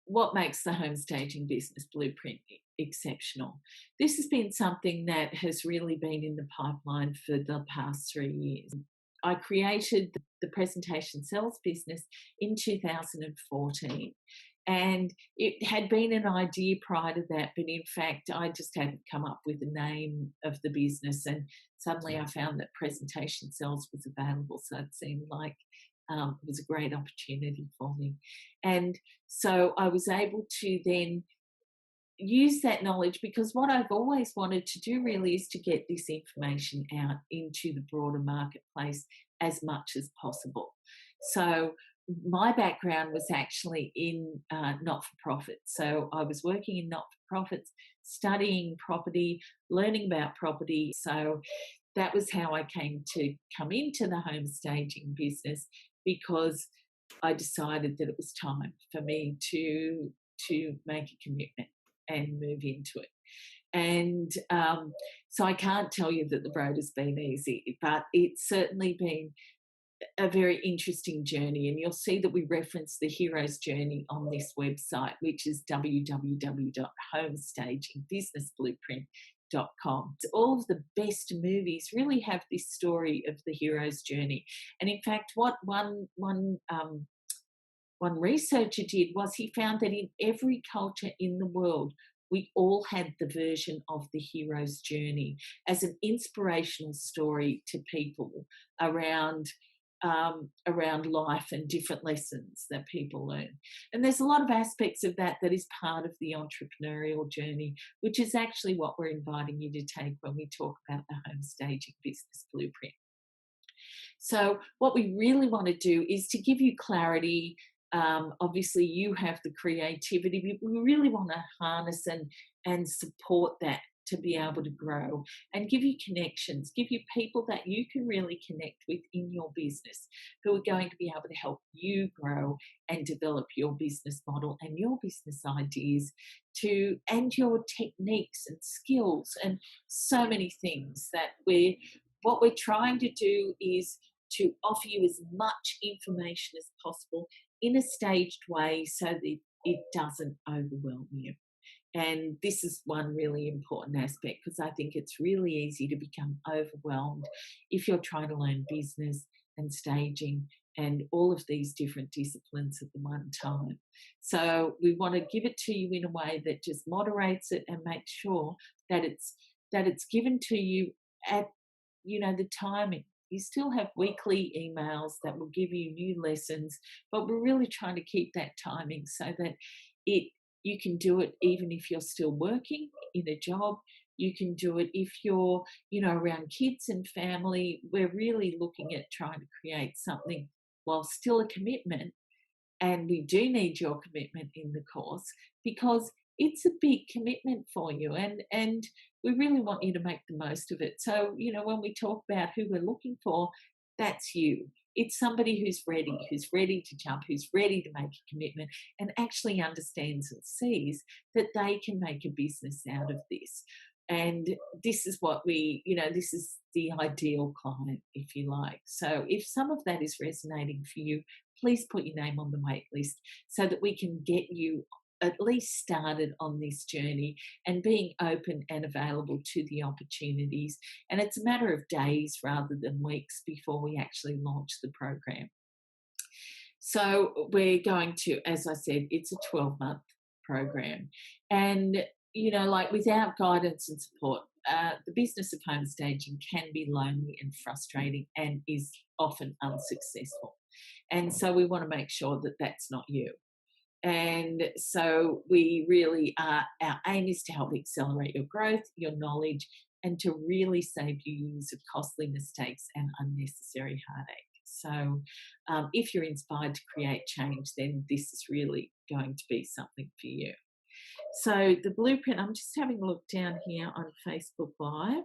what makes the home staging business blueprint exceptional? This has been something that has really been in the pipeline for the past 3 years. I created the presentation sales business in 2014. And it had been an idea prior to that, but in fact, I just hadn't come up with the name of the business. And suddenly I found that presentation sales was available. So it seemed like it was a great opportunity for me. And so I was able to then use that knowledge, because what I've always wanted to do really is to get this information out into the broader marketplace as much as possible. So my background was actually in not-for-profit. So I was working in not-for-profits, studying property, learning about property. So that was how I came to come into the home staging business, because I decided that it was time for me to make a commitment and move into it. And so I can't tell you that the road has been easy, but it's certainly been a very interesting journey. And you'll see that we reference the hero's journey on this website, which is www.homestagingbusinessblueprint.com. All of the best movies really have this story of the hero's journey. And in fact, what one researcher did was he found that in every culture in the world, we all had the version of the hero's journey as an inspirational story to people around life and different lessons that people learn. And there's a lot of aspects of that is part of the entrepreneurial journey, which is actually what we're inviting you to take when we talk about the home staging business blueprint. So what we really want to do is to give you clarity. Obviously, you have the creativity. We really want to harness and support that to be able to grow, and give you connections, give you people that you can really connect with in your business, who are going to be able to help you grow and develop your business model and your business ideas and your techniques and skills, and so many things that what we're trying to do is to offer you as much information as possible in a staged way so that it doesn't overwhelm you. And this is one really important aspect, because I think it's really easy to become overwhelmed if you're trying to learn business and staging and all of these different disciplines at the one time. So we want to give it to you in a way that just moderates it and makes sure that it's given to you at the timing. You still have weekly emails that will give you new lessons, but we're really trying to keep that timing so that you can do it even if you're still working in a job. You can do it if you're, around kids and family. We're really looking at trying to create something while still a commitment. And we do need your commitment in the course, because it's a big commitment for you. And we really want you to make the most of it. So, when we talk about who we're looking for, that's you. It's somebody who's ready to jump, who's ready to make a commitment, and actually understands and sees that they can make a business out of this. And this is what this is the ideal client, if you like. So if some of that is resonating for you, please put your name on the wait list so that we can get you at least started on this journey and being open and available to the opportunities. And it's a matter of days rather than weeks before we actually launch the program. So we're going to, as I said, it's a 12-month program. And, without guidance and support, the business of home staging can be lonely and frustrating and is often unsuccessful. And so we want to make sure that that's not you. And so we really our aim is to help accelerate your growth, your knowledge, and to really save you years of costly mistakes and unnecessary heartache. So if you're inspired to create change, then this is really going to be something for you. So the blueprint, I'm just having a look down here on Facebook Live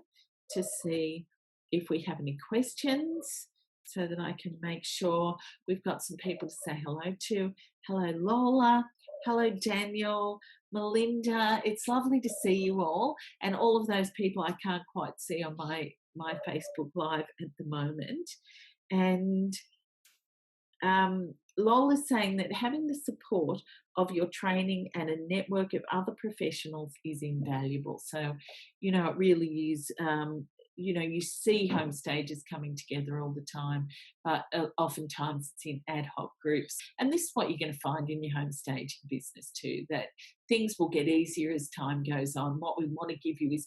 to see if we have any questions, so that I can make sure we've got some people to say hello to. Hello, Lola. Hello, Daniel, Melinda. It's lovely to see you all. And all of those people I can't quite see on my Facebook Live at the moment. And Lola's saying that having the support of your training and a network of other professionals is invaluable. So, it really is. You see home stages coming together all the time, but oftentimes it's in ad hoc groups. And this is what you're going to find in your home staging business too, that things will get easier as time goes on. What we want to give you is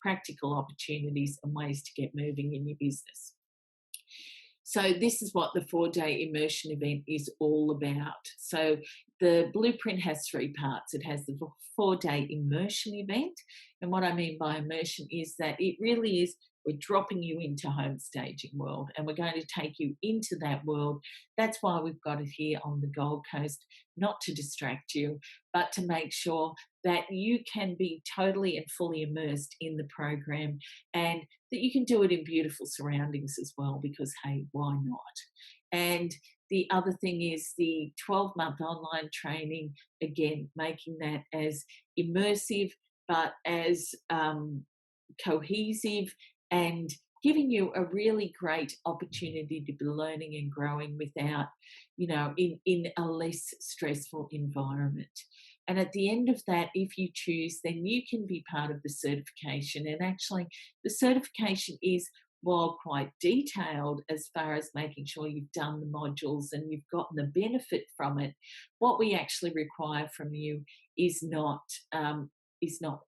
practical opportunities and ways to get moving in your business. So this is what the 4-day immersion event is all about. So the blueprint has 3 parts. It has the 4-day immersion event. And what I mean by immersion is that it really is, we're dropping you into home staging world and we're going to take you into that world. That's why we've got it here on the Gold Coast, not to distract you, but to make sure that you can be totally and fully immersed in the program, and that you can do it in beautiful surroundings as well, because, hey, why not? And the other thing is the 12-month online training, again, making that as immersive but as cohesive, and giving you a really great opportunity to be learning and growing without, in a less stressful environment. And at the end of that, if you choose, then you can be part of the certification. And actually, the certification is, while quite detailed as far as making sure you've done the modules and you've gotten the benefit from it, what we actually require from you is not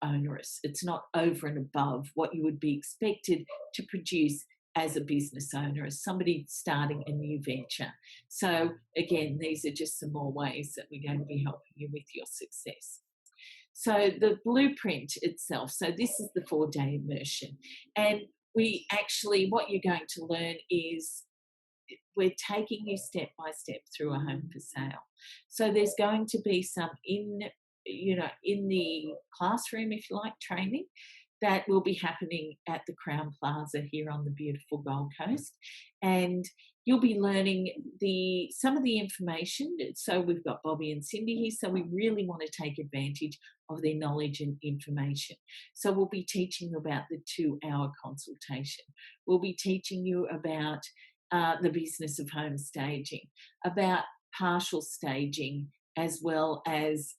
onerous. It's not over and above what you would be expected to produce as a business owner, as somebody starting a new venture. So again, these are just some more ways that we're going to be helping you with your success. So the blueprint itself, so this is the 4-day immersion. And what you're going to learn is, we're taking you step by step through a home for sale. So there's going to be some in the classroom, if you like, training that will be happening at the Crown Plaza here on the beautiful Gold Coast. And you'll be learning some of the information. So we've got Bobbie and Cindy here, so we really want to take advantage of their knowledge and information. So we'll be teaching you about the 2-hour consultation. We'll be teaching you about the business of home staging, about partial staging, as well as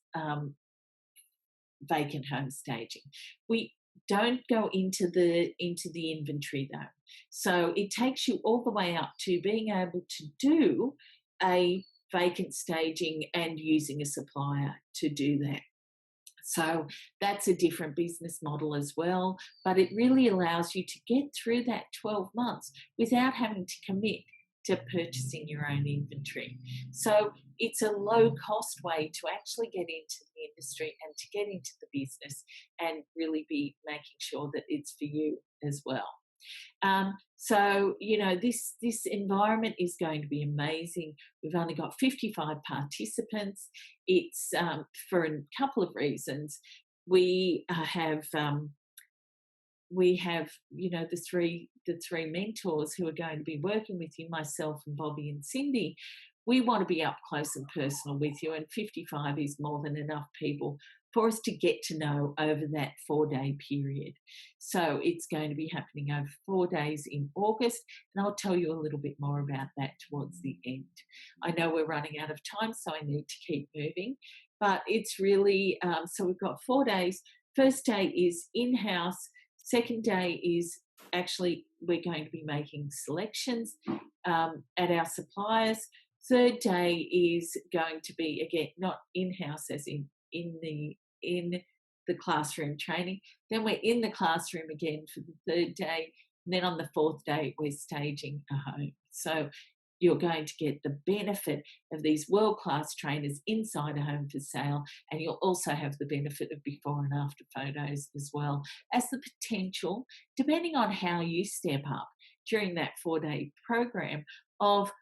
vacant home staging. We don't go into the inventory though. So it takes you all the way up to being able to do a vacant staging and using a supplier to do that. So that's a different business model as well, but it really allows you to get through that 12 months without having to commit to purchasing your own inventory. So it's a low-cost way to actually get into the industry and to get into the business and really be making sure that it's for you as well. So this environment is going to be amazing. We've only got 55 participants. It's for a couple of reasons. We have the three mentors who are going to be working with you, myself and Bobbie and Cindy. We want to be up close and personal with you, and 55 is more than enough people for us to get to know over that 4-day period. So it's going to be happening over 4 days in August, and I'll tell you a little bit more about that towards the end. I know we're running out of time, so I need to keep moving, but it's really, so we've got 4 days. First day is in-house. Second day is actually, we're going to be making selections at our suppliers. Third day is going to be, again, not in-house as in the classroom training. Then we're in the classroom again for the third day. And then on the fourth day, we're staging a home. So you're going to get the benefit of these world-class trainers inside a home for sale, and you'll also have the benefit of before and after photos as well as the potential, depending on how you step up during that 4-day program, of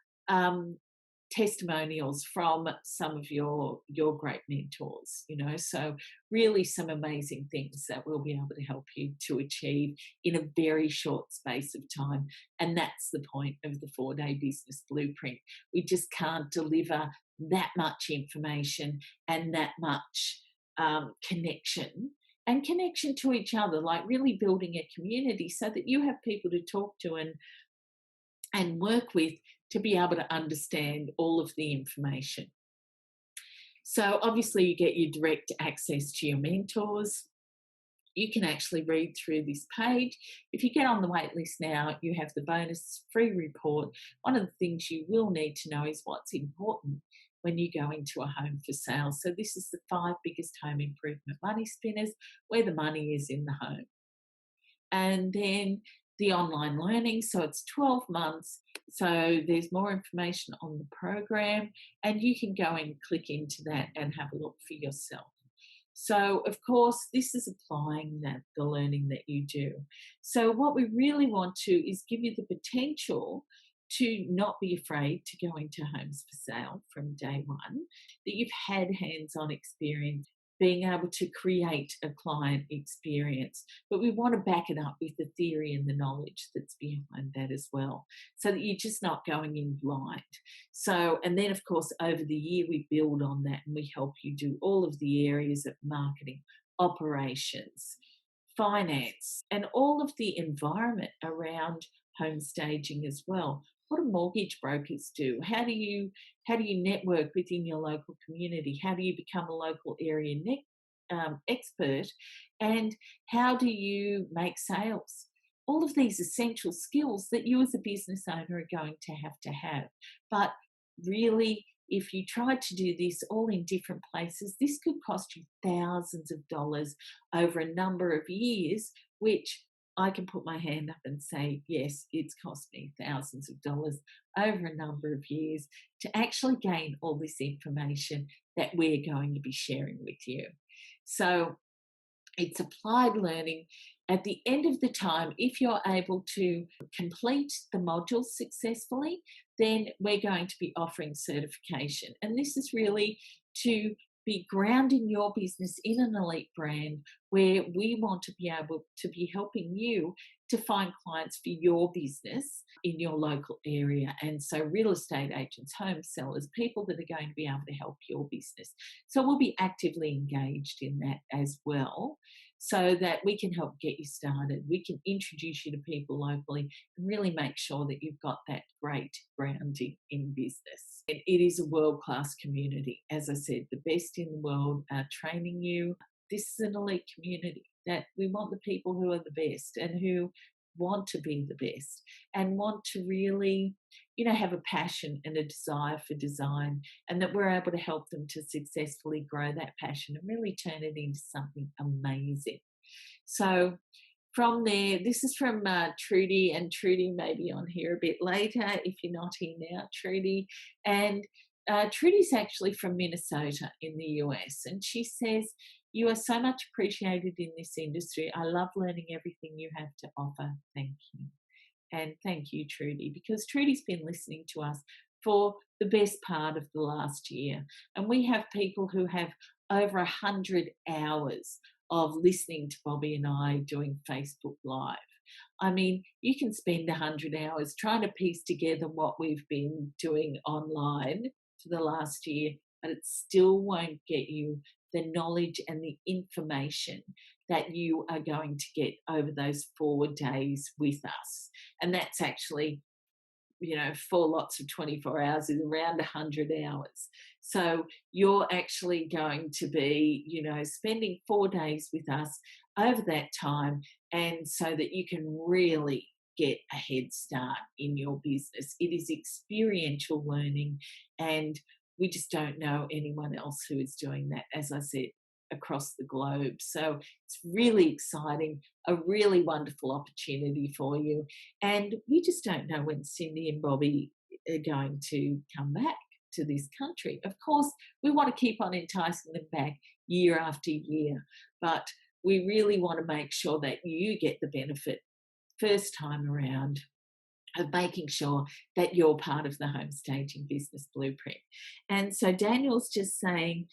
testimonials from some of your great mentors, so really some amazing things that we'll be able to help you to achieve in a very short space of time. And that's the point of the 4-day business blueprint. We just can't deliver that much information and that much connection to each other, like really building a community so that you have people to talk to and work with to be able to understand all of the information. So obviously you get your direct access to your mentors. You can actually read through this page. If you get on the wait list now, you have the bonus free report. One of the things you will need to know is what's important when you go into a home for sale. So this is the 5 biggest home improvement money spinners, where the money is in the home. And then the online learning, so it's 12 months. So there's more information on the program, and you can go and click into that and have a look for yourself. So, of course, this is applying the learning that you do. So what we really want to is give you the potential to not be afraid to go into homes for sale from day one, that you've had hands-on experience being able to create a client experience. But we want to back it up with the theory and the knowledge that's behind that as well, so that you're just not going in blind. So, and then of course, over the year, we build on that and we help you do all of the areas of marketing, operations, finance, and all of the environment around home staging as well. What do mortgage brokers do? How do you network within your local community? How do you become a local area expert? And how do you make sales? All of these essential skills that you as a business owner are going to have. But really, if you tried to do this all in different places, this could cost you thousands of dollars over a number of years, which I can put my hand up and say, yes, it's cost me thousands of dollars over a number of years to actually gain all this information that we're going to be sharing with you. So it's applied learning. At the end of the time, if you're able to complete the modules successfully, then we're going to be offering certification. And this is really to be grounding your business in an elite brand, where we want to be able to be helping you to find clients for your business in your local area. And so real estate agents, home sellers, people that are going to be able to help your business. So we'll be actively engaged in that as well, so that we can help get you started. We can introduce you to people locally and really make sure that you've got that great grounding in business. And it is a world-class community. As I said, the best in the world are training you. This is an elite community that we want the people who are the best and who want to be the best and want to really, have a passion and a desire for design, and that we're able to help them to successfully grow that passion and really turn it into something amazing. So from there, this is from Trudy, and Trudy may be on here a bit later if you're not here now, Trudy. And Trudy's actually from Minnesota in the US, and she says, "You are so much appreciated in this industry. I love learning everything you have to offer. Thank you." And thank you, Trudy, because Trudy's been listening to us for the best part of the last year. And we have people who have over 100 hours of listening to Bobbie and I doing Facebook Live. I mean, you can spend 100 hours trying to piece together what we've been doing online for the last year, but it still won't get you the knowledge and the information that you are going to get over those 4 days with us. And that's actually, 4 lots of 24 hours is around 100 hours. So you're actually going to be, spending 4 days with us over that time, and so that you can really get a head start in your business. It is experiential learning, and we just don't know anyone else who is doing that, as I said, across the globe. So it's really exciting, a really wonderful opportunity for you. And we just don't know when Cindy and Bobbie are going to come back to this country. Of course, we want to keep on enticing them back year after year, but we really want to make sure that you get the benefit first time around of making sure that you're part of the home staging business blueprint. And so Daniel's just saying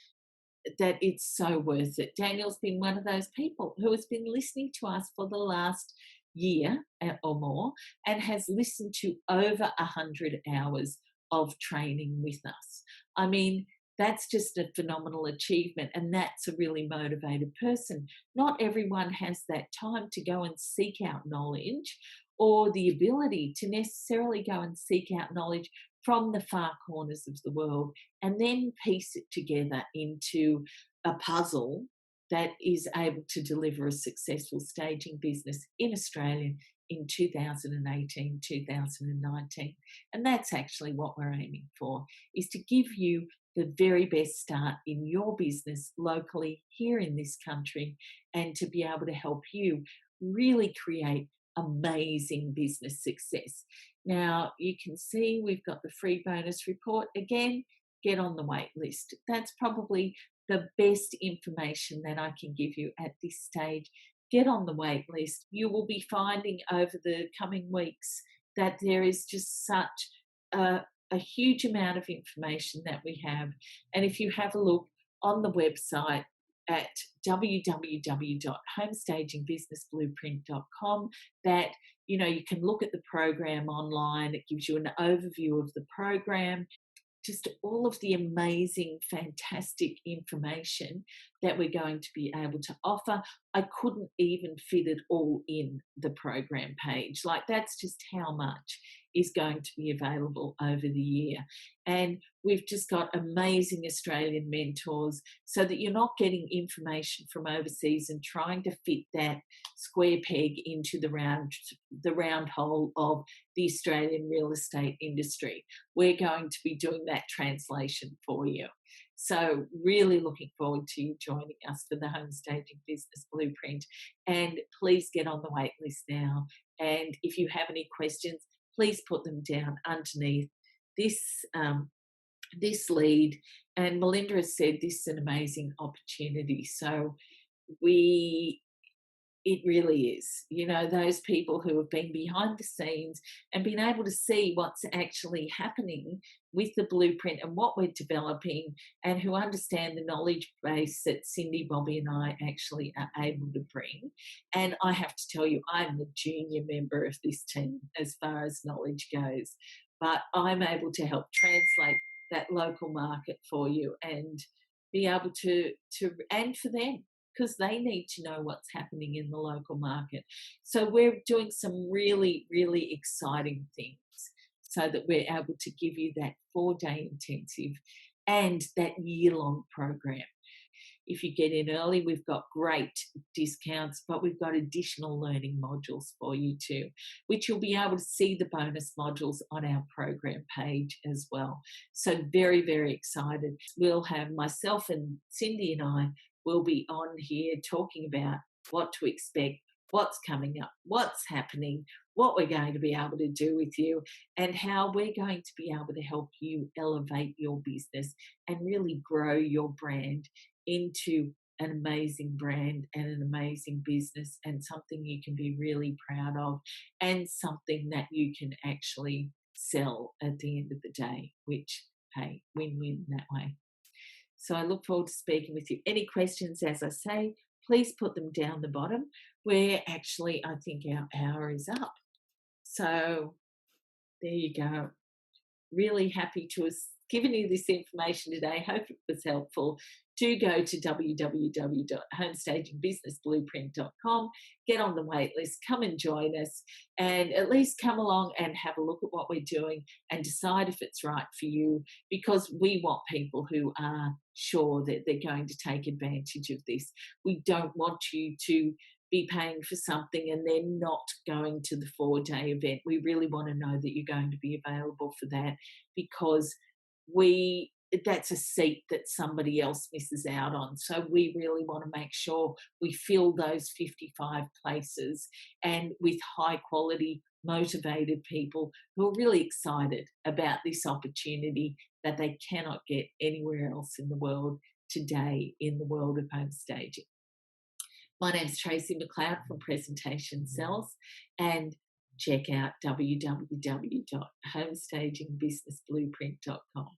that it's so worth it. Daniel's been one of those people who has been listening to us for the last year or more, and has listened to over 100 hours of training with us. I mean, that's just a phenomenal achievement, and that's a really motivated person. Not everyone has that time to go and seek out knowledge or the ability to necessarily go and seek out knowledge from the far corners of the world and then piece it together into a puzzle that is able to deliver a successful staging business in Australia in 2018, 2019. And that's actually what we're aiming for, is to give you the very best start in your business locally here in this country, and to be able to help you really create amazing business success. Now, you can see we've got the free bonus report. Again, get on the wait list. That's probably the best information that I can give you at this stage. Get on the wait list. You will be finding over the coming weeks that there is just such a huge amount of information that we have. And if you have a look on the website at www.homestagingbusinessblueprint.com, that you can look at the program online. It gives you an overview of the program, just all of the amazing, fantastic information that we're going to be able to offer. I couldn't even fit it all in the program page. Like, that's just how much is going to be available over the year. And we've just got amazing Australian mentors, so that you're not getting information from overseas and trying to fit that square peg into the round hole of the Australian real estate industry. We're going to be doing that translation for you. So really looking forward to you joining us for the Home Staging Business Blueprint. And please get on the wait list now. And if you have any questions, please put them down underneath this lead. And Melinda has said this is an amazing opportunity. So it really is. Those people who have been behind the scenes and been able to see what's actually happening with the blueprint and what we're developing, and who understand the knowledge base that Cindy, Bobbie and I actually are able to bring. And I have to tell you, I'm the junior member of this team as far as knowledge goes, but I'm able to help translate that local market for you and be able to and for them, because they need to know what's happening in the local market. So we're doing some really, really exciting things so that we're able to give you that 4-day intensive and that year-long program. If you get in early, we've got great discounts, but we've got additional learning modules for you too, which you'll be able to see the bonus modules on our program page as well. So very, very excited. We'll have myself and Cindy and I will be on here talking about what to expect, what's coming up, what's happening, what we're going to be able to do with you, and how we're going to be able to help you elevate your business and really grow your brand into an amazing brand and an amazing business, and something you can be really proud of, and something that you can actually sell at the end of the day, which, hey, win-win that way. So I look forward to speaking with you. Any questions, as I say, please put them down the bottom. We're actually, I think our hour is up. So there you go. Really happy to have given you this information today. Hope it was helpful. Do go to www.homestagingbusinessblueprint.com, get on the wait list, come and join us, and at least come along and have a look at what we're doing and decide if it's right for you, because we want people who are sure that they're going to take advantage of this. We don't want you to be paying for something and then not going to the 4-day event. We really want to know that you're going to be available for that, because that's a seat that somebody else misses out on. So we really want to make sure we fill those 55 places, and with high quality, motivated people who are really excited about this opportunity that they cannot get anywhere else in the world today in the world of home staging. My name's Tracey McLeod from Presentation Cells, and check out www.homestagingbusinessblueprint.com.